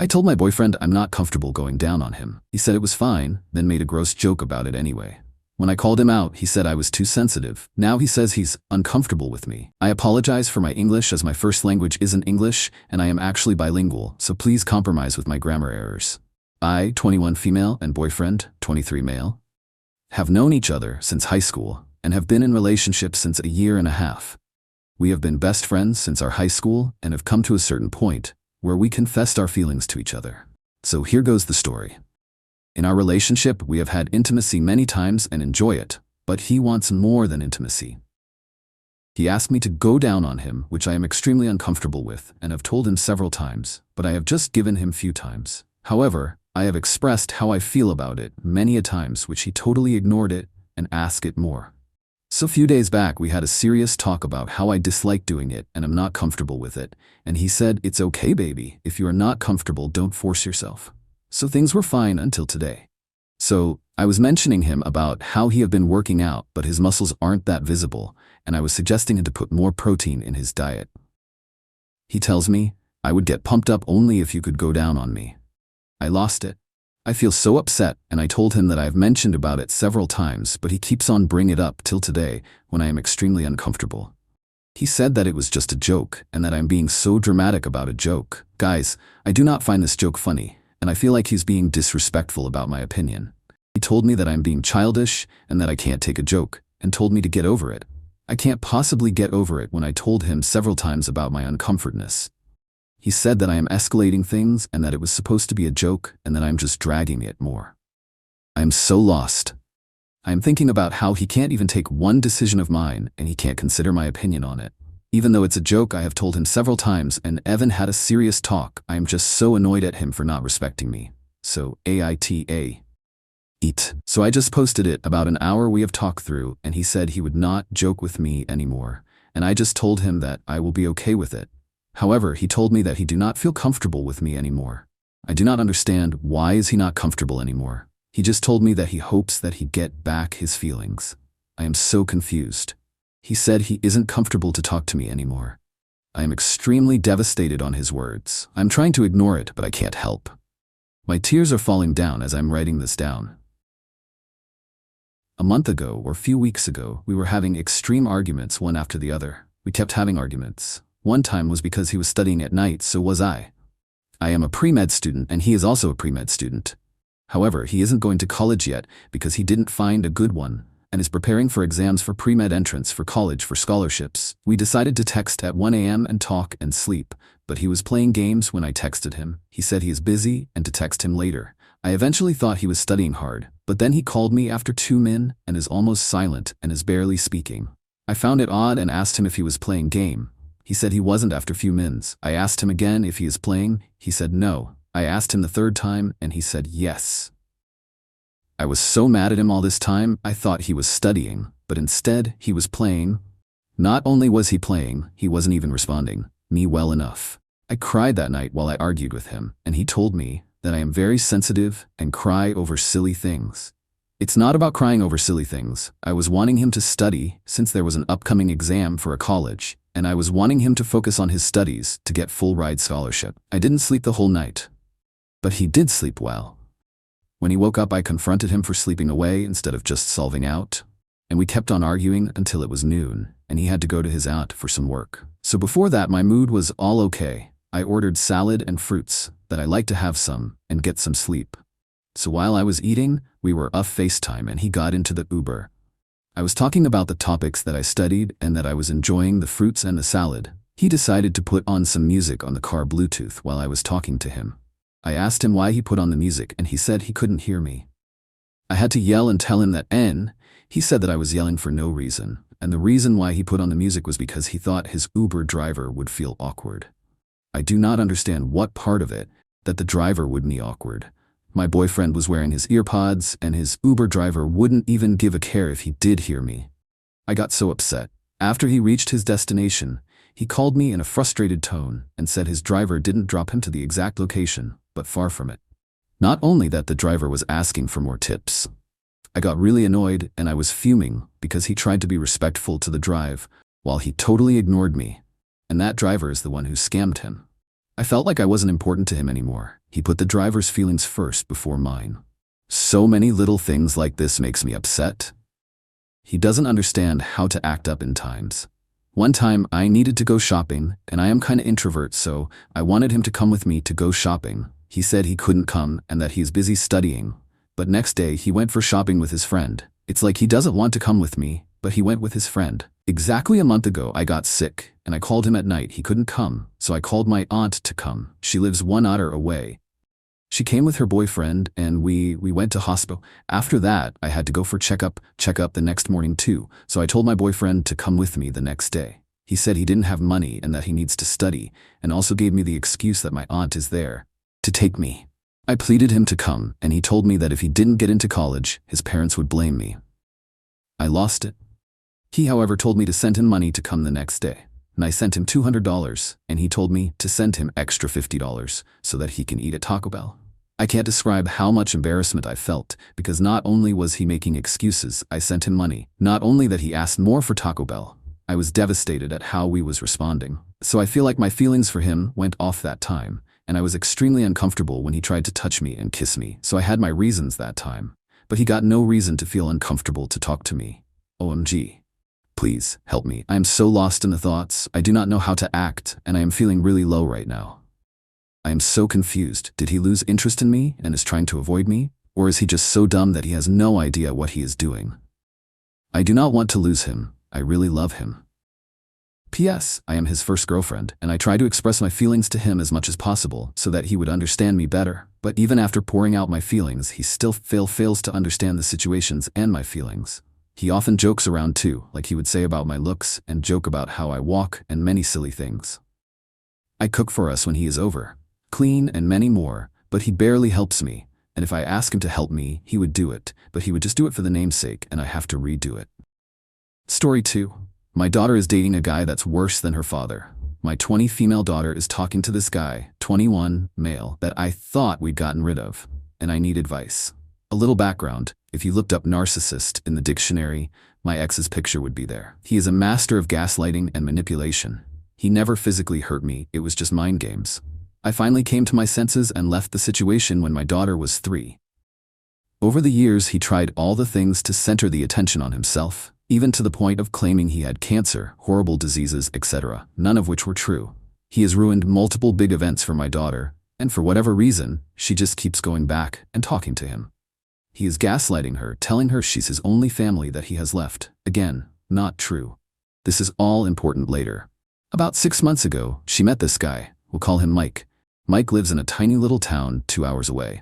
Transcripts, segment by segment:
I told my boyfriend I'm not comfortable going down on him. He said it was fine, then made a gross joke about it anyway. When I called him out, he said I was too sensitive. Now he says he's uncomfortable with me. I apologize for my English as my first language isn't English and I am actually bilingual, so please compromise with my grammar errors. I, 21 female, and boyfriend, 23 male, have known each other since high school and have been in relationships since a year and a half. We have been best friends since our high school and have come to a certain point where we confessed our feelings to each other. So here goes the story. In our relationship, we have had intimacy many times and enjoy it, but he wants more than intimacy. He asked me to go down on him, which I am extremely uncomfortable with and have told him several times, but I have just given him few times. However, I have expressed how I feel about it many a times, which he totally ignored it and asked it more. So a few days back, we had a serious talk about how I dislike doing it and am not comfortable with it, and he said, "It's okay, baby. If you are not comfortable, don't force yourself." So things were fine until today. So I was mentioning him about how he had been working out, but his muscles aren't that visible, and I was suggesting him to put more protein in his diet. He tells me, I would get pumped up only if you could go down on me. I lost it. I feel so upset, and I told him that I have mentioned about it several times, but he keeps on bringing it up till today when I am extremely uncomfortable. He said that it was just a joke and that I'm being so dramatic about a joke. Guys, I do not find this joke funny, and I feel like he's being disrespectful about my opinion. He told me that I'm being childish and that I can't take a joke, and told me to get over it. I can't possibly get over it when I told him several times about my uncomfortness. He said that I am escalating things and that it was supposed to be a joke and that I'm just dragging it more. I am so lost. I am thinking about how he can't even take one decision of mine and he can't consider my opinion on it. Even though it's a joke, I have told him several times and Evan had a serious talk. I am just so annoyed at him for not respecting me. So AITA. Eat. So I just posted it about an hour we have talked through and he said he would not joke with me anymore. And I just told him that I will be okay with it. However, he told me that he do not feel comfortable with me anymore. I do not understand why is he not comfortable anymore. He just told me that he hopes that he get back his feelings. I am so confused. He said he isn't comfortable to talk to me anymore. I am extremely devastated on his words. I'm trying to ignore it, but I can't help. My tears are falling down as I'm writing this down. A month ago or a few weeks ago, we were having extreme arguments one after the other. We kept having arguments. One time was because he was studying at night, so was I. I am a pre-med student and he is also a pre-med student. However, he isn't going to college yet because he didn't find a good one and is preparing for exams for pre-med entrance for college for scholarships. We decided to text at 1 a.m. and talk and sleep, but he was playing games when I texted him. He said he is busy and to text him later. I eventually thought he was studying hard, but then he called me after 2 min and is almost silent and is barely speaking. I found it odd and asked him if he was playing game. He said he wasn't after few mins. I asked him again if he is playing. He said no. I asked him the 3rd time and he said yes. I was so mad at him all this time. I thought he was studying, but instead he was playing. Not only was he playing, he wasn't even responding me well enough. I cried that night while I argued with him, and he told me that I am very sensitive and cry over silly things. It's not about crying over silly things. I was wanting him to study since there was an upcoming exam for a college, and I was wanting him to focus on his studies to get full ride scholarship. I didn't sleep the whole night, but he did sleep well. When he woke up, I confronted him for sleeping away instead of just solving out, and we kept on arguing until it was noon, and he had to go to his aunt for some work. So before that, my mood was all okay. I ordered salad and fruits that I like to have some and get some sleep. So while I was eating, we were off FaceTime and he got into the Uber. I was talking about the topics that I studied and that I was enjoying the fruits and the salad. He decided to put on some music on the car Bluetooth while I was talking to him. I asked him why he put on the music and he said he couldn't hear me. I had to yell and tell him that he said that I was yelling for no reason, and the reason why he put on the music was because he thought his Uber driver would feel awkward. I do not understand what part of it that the driver would be awkward. My boyfriend was wearing his earpods and his Uber driver wouldn't even give a care if he did hear me. I got so upset. After he reached his destination, he called me in a frustrated tone and said his driver didn't drop him to the exact location, but far from it. Not only that, the driver was asking for more tips. I got really annoyed and I was fuming because he tried to be respectful to the drive while he totally ignored me. And that driver is the one who scammed him. I felt like I wasn't important to him anymore. He put the driver's feelings first before mine. So many little things like this makes me upset. He doesn't understand how to act up in times. One time I needed to go shopping, and I am kinda introvert, so I wanted him to come with me to go shopping. He said he couldn't come and that he's busy studying. But next day he went for shopping with his friend. It's like he doesn't want to come with me, but he went with his friend. Exactly a month ago I got sick, and I called him at night. He couldn't come, so I called my aunt to come. She lives 1 hour away. She came with her boyfriend, and we went to hospital. After that, I had to go for checkup the next morning too, so I told my boyfriend to come with me the next day. He said he didn't have money and that he needs to study, and also gave me the excuse that my aunt is there to take me. I pleaded him to come, and he told me that if he didn't get into college, his parents would blame me. I lost it. He, however, told me to send him money to come the next day, and I sent him $200, and he told me to send him extra $50 so that he can eat at Taco Bell. I can't describe how much embarrassment I felt, because not only was he making excuses, I sent him money. Not only that, he asked more for Taco Bell. I was devastated at how he was responding. So I feel like my feelings for him went off that time, and I was extremely uncomfortable when he tried to touch me and kiss me, so I had my reasons that time. But he got no reason to feel uncomfortable to talk to me. OMG. Please, help me. I am so lost in the thoughts. I do not know how to act, and I am feeling really low right now. I am so confused. Did he lose interest in me and is trying to avoid me? Or is he just so dumb that he has no idea what he is doing? I do not want to lose him. I really love him. P.S. I am his first girlfriend, and I try to express my feelings to him as much as possible so that he would understand me better. But even after pouring out my feelings, he still fails to understand the situations and my feelings. He often jokes around too, like he would say about my looks and joke about how I walk and many silly things. I cook for us when he is over, clean and many more, but he barely helps me, and if I ask him to help me, he would do it, but he would just do it for the namesake and I have to redo it. Story 2. My daughter is dating a guy that's worse than her father. My 20 female daughter is talking to this guy, 21, male, that I thought we'd gotten rid of, and I need advice. A little background. If you looked up narcissist in the dictionary, my ex's picture would be there. He is a master of gaslighting and manipulation. He never physically hurt me, it was just mind games. I finally came to my senses and left the situation when my daughter was 3. Over the years, he tried all the things to center the attention on himself, even to the point of claiming he had cancer, horrible diseases, etc., none of which were true. He has ruined multiple big events for my daughter, and for whatever reason, she just keeps going back and talking to him. He is gaslighting her, telling her she's his only family that he has left. Again, not true. This is all important later. About 6 months ago, she met this guy. We'll call him Mike. Mike lives in a tiny little town 2 hours away.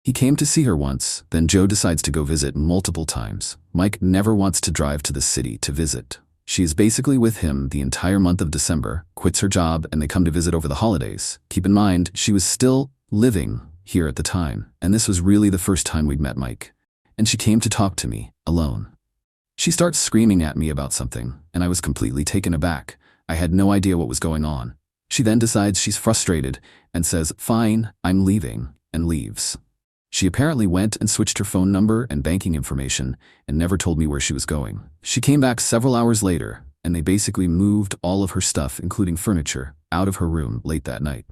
He came to see her once, then Joe decides to go visit multiple times. Mike never wants to drive to the city to visit. She is basically with him the entire month of December, quits her job, and they come to visit over the holidays. Keep in mind, she was still living here at the time, and this was really the first time we'd met Mike. And she came to talk to me, alone. She starts screaming at me about something, and I was completely taken aback. I had no idea what was going on. She then decides she's frustrated and says, "Fine, I'm leaving," and leaves. She apparently went and switched her phone number and banking information and never told me where she was going. She came back several hours later, and they basically moved all of her stuff, including furniture, out of her room late that night.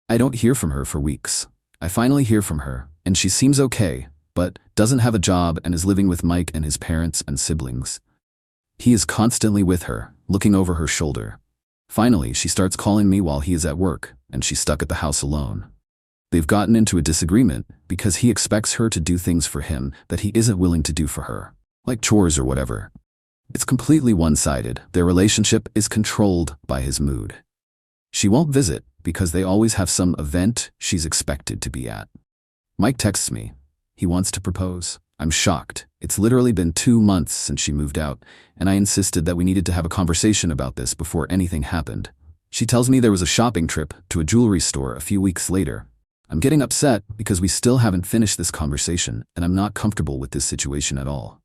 I don't hear from her for weeks. I finally hear from her, and she seems okay, but doesn't have a job and is living with Mike and his parents and siblings. He is constantly with her, looking over her shoulder. Finally, she starts calling me while he is at work, and she's stuck at the house alone. They've gotten into a disagreement because he expects her to do things for him that he isn't willing to do for her, like chores or whatever. It's completely one-sided. Their relationship is controlled by his mood. She won't visit because they always have some event she's expected to be at. Mike texts me. He wants to propose. I'm shocked. It's literally been 2 months since she moved out, and I insisted that we needed to have a conversation about this before anything happened. She tells me there was a shopping trip to a jewelry store a few weeks later. I'm getting upset because we still haven't finished this conversation, and I'm not comfortable with this situation at all.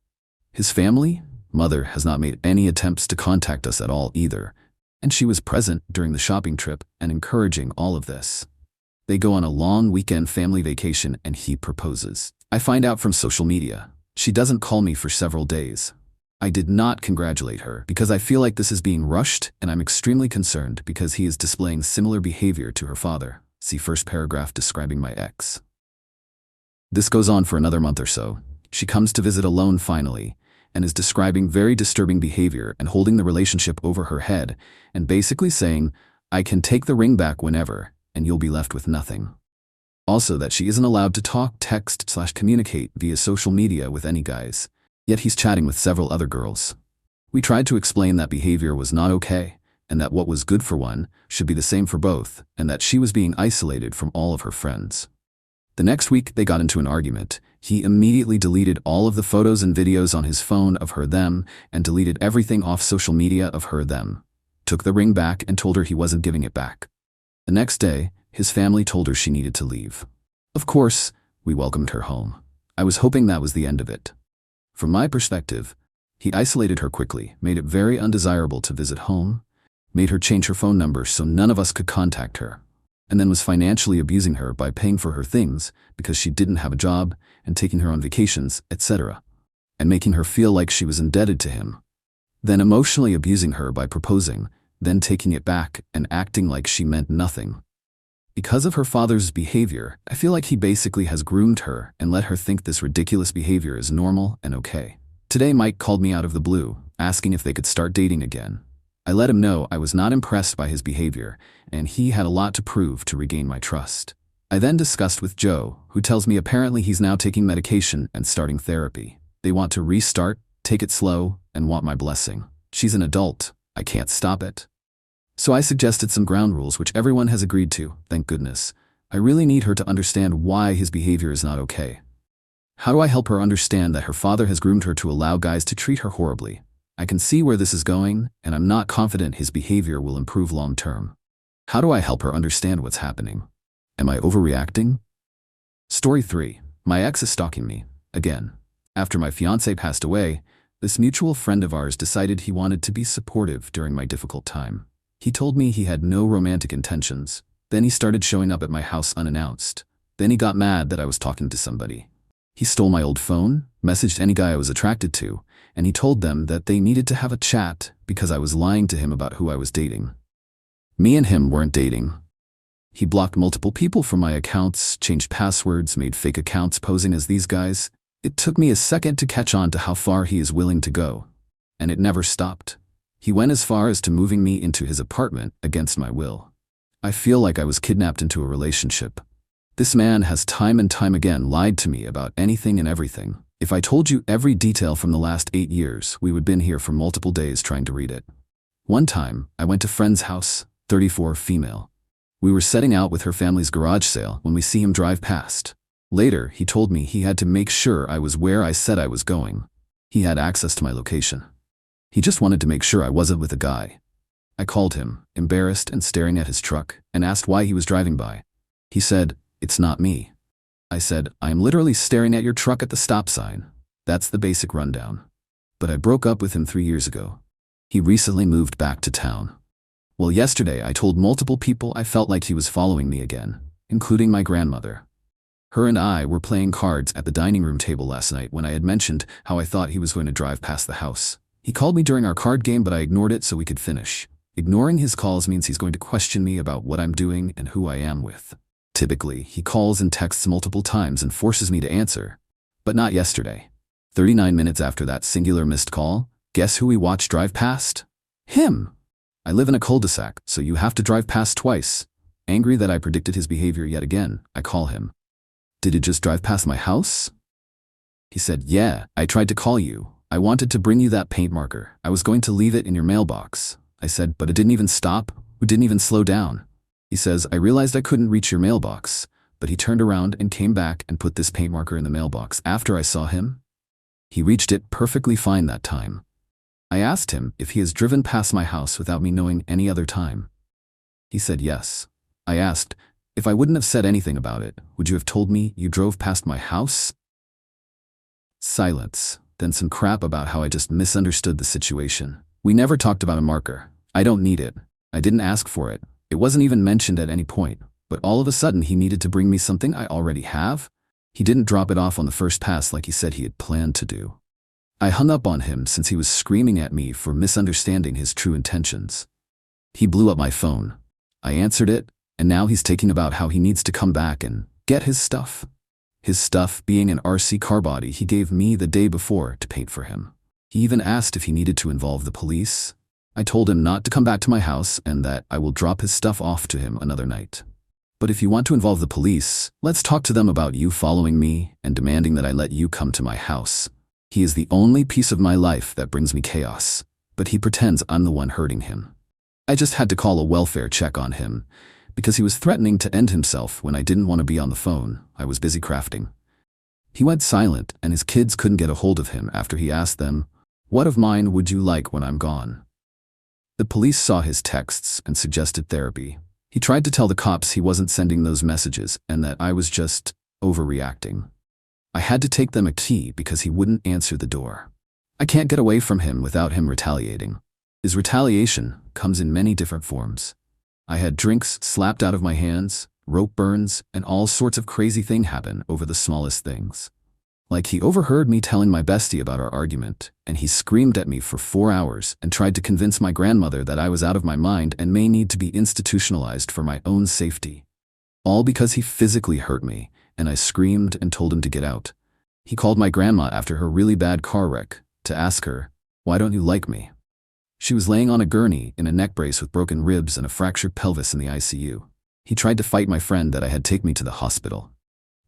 His family, mother, has not made any attempts to contact us at all either, and she was present during the shopping trip and encouraging all of this. They go on a long weekend family vacation and he proposes. I find out from social media. She doesn't call me for several days. I did not congratulate her because I feel like this is being rushed, and I'm extremely concerned because he is displaying similar behavior to her father. See first paragraph describing my ex. This goes on for another month or so. She comes to visit alone finally, and is describing very disturbing behavior and holding the relationship over her head, and basically saying, I can take the ring back whenever, and you'll be left with nothing. Also that she isn't allowed to talk, text/communicate via social media with any guys, yet he's chatting with several other girls. We tried to explain that behavior was not okay, and that what was good for one should be the same for both, and that she was being isolated from all of her friends. The next week they got into an argument. He immediately deleted all of the photos and videos on his phone of her/them, and deleted everything off social media of her/them. Took the ring back and told her he wasn't giving it back. The next day, his family told her she needed to leave. Of course, we welcomed her home. I was hoping that was the end of it. From my perspective, he isolated her quickly, made it very undesirable to visit home, made her change her phone number so none of us could contact her, and then was financially abusing her by paying for her things because she didn't have a job and taking her on vacations, etc., and making her feel like she was indebted to him. Then emotionally abusing her by proposing, then taking it back and acting like she meant nothing. Because of her father's behavior, I feel like he basically has groomed her and let her think this ridiculous behavior is normal and okay. Today Mike called me out of the blue, asking if they could start dating again. I let him know I was not impressed by his behavior, and he had a lot to prove to regain my trust. I then discussed with Joe, who tells me apparently he's now taking medication and starting therapy. They want to restart, take it slow, and want my blessing. She's an adult. I can't stop it. So I suggested some ground rules which everyone has agreed to, thank goodness. I really need her to understand why his behavior is not okay. How do I help her understand that her father has groomed her to allow guys to treat her horribly? I can see where this is going, and I'm not confident his behavior will improve long term. How do I help her understand what's happening? Am I overreacting? Story 3. My ex is stalking me, again. After my fiancé passed away, this mutual friend of ours decided he wanted to be supportive during my difficult time. He told me he had no romantic intentions. Then he started showing up at my house unannounced. Then he got mad that I was talking to somebody. He stole my old phone, messaged any guy I was attracted to, and he told them that they needed to have a chat because I was lying to him about who I was dating. Me and him weren't dating. He blocked multiple people from my accounts, changed passwords, made fake accounts posing as these guys. It took me a second to catch on to how far he is willing to go, and it never stopped. He went as far as to moving me into his apartment against my will. I feel like I was kidnapped into a relationship. This man has time and time again lied to me about anything and everything. If I told you every detail from the last 8 years, we would been here for multiple days trying to read it. One time, I went to friend's house, 34 female. We were setting out with her family's garage sale when we see him drive past. Later, he told me he had to make sure I was where I said I was going. He had access to my location. He just wanted to make sure I wasn't with a guy. I called him, embarrassed and staring at his truck, and asked why he was driving by. He said, "It's not me." I said, "I am literally staring at your truck at the stop sign." That's the basic rundown. But I broke up with him 3 years ago. He recently moved back to town. Well, yesterday I told multiple people I felt like he was following me again, including my grandmother. Her and I were playing cards at the dining room table last night when I had mentioned how I thought he was going to drive past the house. He called me during our card game, but I ignored it so we could finish. Ignoring his calls means he's going to question me about what I'm doing and who I am with. Typically, he calls and texts multiple times and forces me to answer. But not yesterday. 39 minutes after that singular missed call, guess who we watched drive past? Him! I live in a cul-de-sac, so you have to drive past twice. Angry that I predicted his behavior yet again, I call him. "Did it just drive past my house?" He said, "Yeah, I tried to call you. I wanted to bring you that paint marker. I was going to leave it in your mailbox." I said, "But it didn't even stop. We didn't even slow down." He says, "I realized I couldn't reach your mailbox." But he turned around and came back and put this paint marker in the mailbox after I saw him. He reached it perfectly fine that time. I asked him if he has driven past my house without me knowing any other time. He said yes. I asked, "If I wouldn't have said anything about it, would you have told me you drove past my house?" Silence. Then some crap about how I just misunderstood the situation. We never talked about a marker. I don't need it. I didn't ask for it. It wasn't even mentioned at any point. But all of a sudden he needed to bring me something I already have? He didn't drop it off on the first pass like he said he had planned to do. I hung up on him since he was screaming at me for misunderstanding his true intentions. He blew up my phone. I answered it, and now he's talking about how he needs to come back and get his stuff. His stuff being an RC car body he gave me the day before to paint for him. He even asked if he needed to involve the police. I told him not to come back to my house and that I will drop his stuff off to him another night. But if you want to involve the police, let's talk to them about you following me and demanding that I let you come to my house. He is the only piece of my life that brings me chaos, but he pretends I'm the one hurting him. I just had to call a welfare check on him because he was threatening to end himself when I didn't want to be on the phone. I was busy crafting. He went silent and his kids couldn't get a hold of him after he asked them, "What of mine would you like when I'm gone?" The police saw his texts and suggested therapy. He tried to tell the cops he wasn't sending those messages and that I was just overreacting. I had to take them a key because he wouldn't answer the door. I can't get away from him without him retaliating. His retaliation comes in many different forms. I had drinks slapped out of my hands, rope burns, and all sorts of crazy things happen over the smallest things. Like he overheard me telling my bestie about our argument, and he screamed at me for 4 hours and tried to convince my grandmother that I was out of my mind and may need to be institutionalized for my own safety. All because he physically hurt me, and I screamed and told him to get out. He called my grandma after her really bad car wreck to ask her, "Why don't you like me?" She was laying on a gurney in a neck brace with broken ribs and a fractured pelvis in the ICU. He tried to fight my friend that I had take me to the hospital.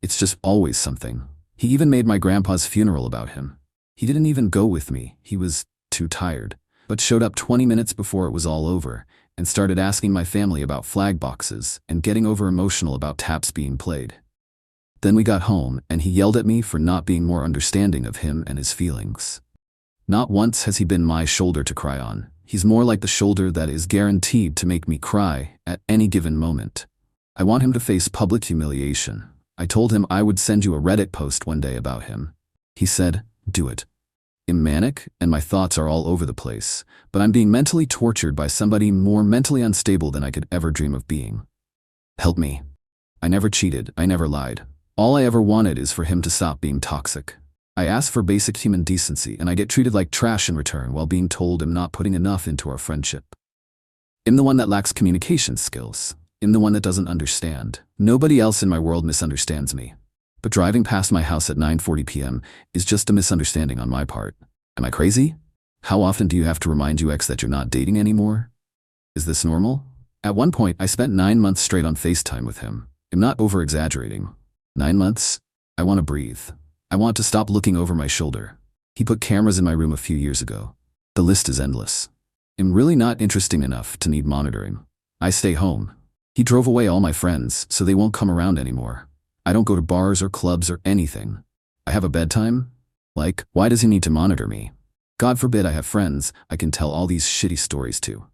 It's just always something. He even made my grandpa's funeral about him. He didn't even go with me, he was too tired, but showed up 20 minutes before it was all over and started asking my family about flag boxes and getting over emotional about taps being played. Then we got home and he yelled at me for not being more understanding of him and his feelings. Not once has he been my shoulder to cry on. He's more like the shoulder that is guaranteed to make me cry at any given moment. I want him to face public humiliation. I told him I would send you a Reddit post one day about him. He said, "Do it." I'm manic and my thoughts are all over the place, but I'm being mentally tortured by somebody more mentally unstable than I could ever dream of being. Help me. I never cheated, I never lied. All I ever wanted is for him to stop being toxic. I ask for basic human decency and I get treated like trash in return while being told I'm not putting enough into our friendship. I'm the one that lacks communication skills. I'm the one that doesn't understand. Nobody else in my world misunderstands me. But driving past my house at 9:40 p.m. is just a misunderstanding on my part. Am I crazy? How often do you have to remind your ex that you're not dating anymore? Is this normal? At one point, I spent 9 months straight on FaceTime with him. I'm not over-exaggerating. 9 months? I want to breathe. I want to stop looking over my shoulder. He put cameras in my room a few years ago. The list is endless. I'm really not interesting enough to need monitoring. I stay home. He drove away all my friends, so they won't come around anymore. I don't go to bars or clubs or anything. I have a bedtime? Like, why does he need to monitor me? God forbid I have friends I can tell all these shitty stories to.